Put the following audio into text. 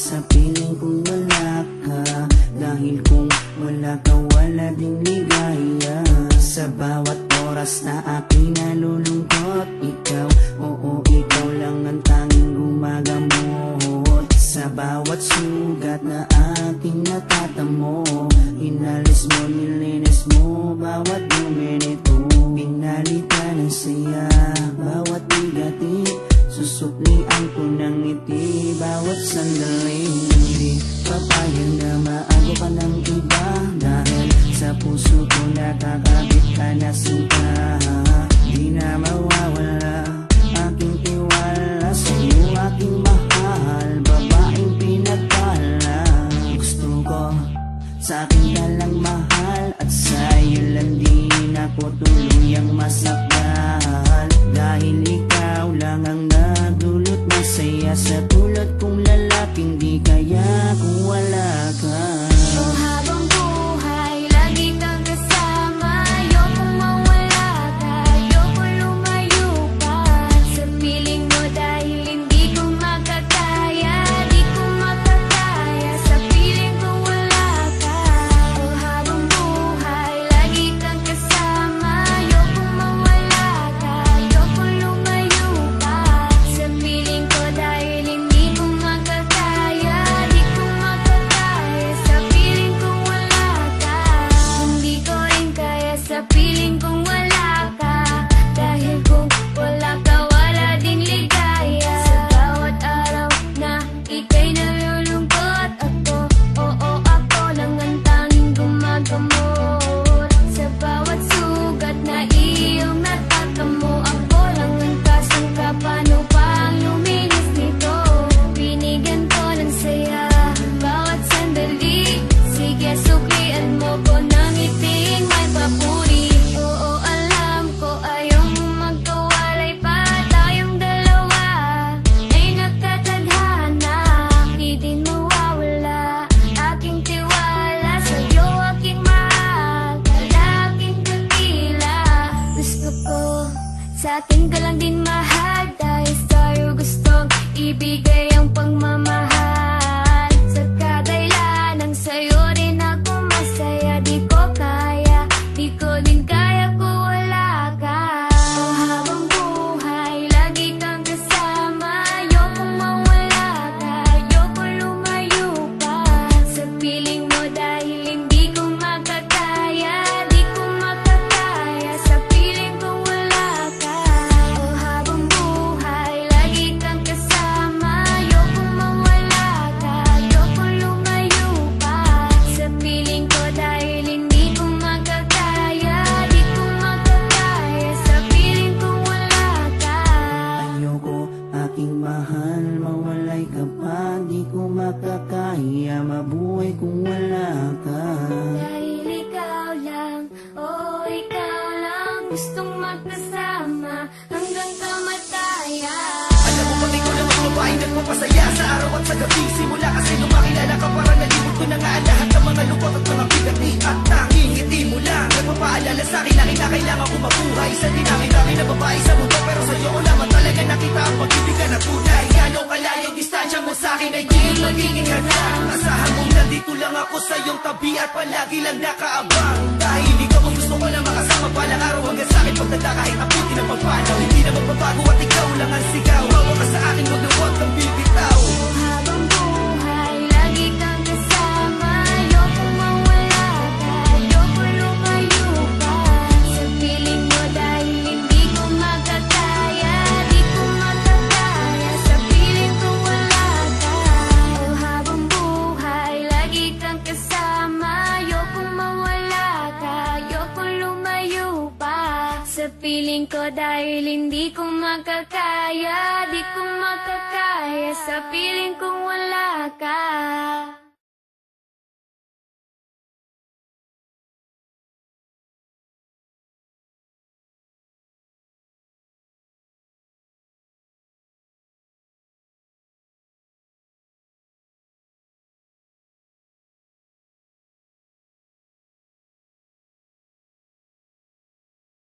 sa piling kung wala ka. Dahil kung wala ka, wala ding ligaya. Sa bawat oras na aking nalulungkot, ikaw, oo, ikaw lang ang tanging gumagamot. Sa bawat sugat na aking natatamo, inalis mo, nilinis mo bawat dumi nito. Pinalitan ng saya bawat bigati, susuklian ko ng ngiti bawat sandali. Hindi papayag na maago ka ng iba, dahil sa puso ko nakakabit ka na sinta. Di na mawawala aking tiwala sa'yo, aking mahal, babaeng pinagpala. Gusto ko sa'kin ka lang mahal, at sa'yo lang din ako tuluyang masakal. Dahil ikaw lang ang nagdulot ng saya sa tulad kong lalaking di kaya kung wala ka. Oh, habang buhay, lagi kang kasama. Ayokong mawala ka, ayokong lumayo pa sa piling mo, dahil hindi ko makakaya, di ko makakaya sa piling ko wala ka. Oh, habang buhay, lagi kang kasama. Ayokong mawala ka, ayokong lumayo pa sa piling ko, dahil hindi ko makakaya, di ko makakaya sa piling ko wala ka. Hindi ko rin kaya sa piling kong wala ka, dahil kung wala ka, wala din ligaya. Sa bawat araw na ika'y nalulungkot, ako, oo, ako lang ang tanging gumagamot. Sa bawat sugat na iyong natatamo, ako lang ang kasangka, paano pang luminis nito. Binigyan ko ng saya bawat sandali, sige suklian mo ko ng ngiting may papuri. Oo, alam ko ayaw mo magkawalay pa, tayong dalawa ay nagkatadhana. Di din mawawala aking tiwala sa'yo, aking mahal, lalaking dakila. Gusto ko sa'tin ka lang din mahal, dahil sa'yo gustong ibigay ang pagmamahal. Sa kadailanang sa'yo rin ako masaya, di ko kaya, di ko din kaya kung wala ka. Oh, habang buhay, lagi kang kasama. Ayokong mawala ka, ayokong lumayo pa sa piling mo, dahil hindi ko makakaya, di ko makakaya sa piling ko wala ka. Oh, habang buhay, lagi kang kasama. Ayokong mawala ka, ayokong lumayo pa sa piling ko, dahil hindi ko makakaya, di ko makakaya sa piling ko wala ka. Ayoko, aking mahal, mawalay ka pa, di ko makakaya mabuhay kung wala ka. Dahil ikaw lang, oh ikaw lang, gustong magkasama hanggang kamatayan. Alam mo pati ko lang ang babaeng nagpapasaya sa araw at sa gabi. Simula kasi nung makilala ka, parang nalimot ko na nga ang lahat ng mga lungkot at mga bigati. At tanging ngiti mo lang nagpapaalala sa'kin na kailangan ko mabuhay. Sa dinami-dami na babae sa mundo, pero sa'yo ko lamang talaga nakita ang pag-ibigan na tunay. Gano'ng kalayong distansya mo sa'kin ay di magiging hadlang. Asahan mong nandito lang ako sa iyong tabi at palagi lang nakaabang. Dahil ikaw ang gusto ko na makasama palang araw hanggang sa'kin pagdada kahit abutin ang pagpanaw. Hindi na magbabago at ikaw lang ang sigaw. Bawa ka sa akin, wag na huwag kang bibitaw. Habang buhay, lagi kang kasama. Ayokong mawala ka, ayokong lumayo pa sa piling mo, dahil hindi ko makakaya, di ko makakaya sa piling ko wala ka. Oh, habang buhay, lagi kang kasama. Ayokong mawala ka, ayokong lumayo pa sa piling ko, dahil hindi ko makakaya, di ko makakaya sa piling kong wala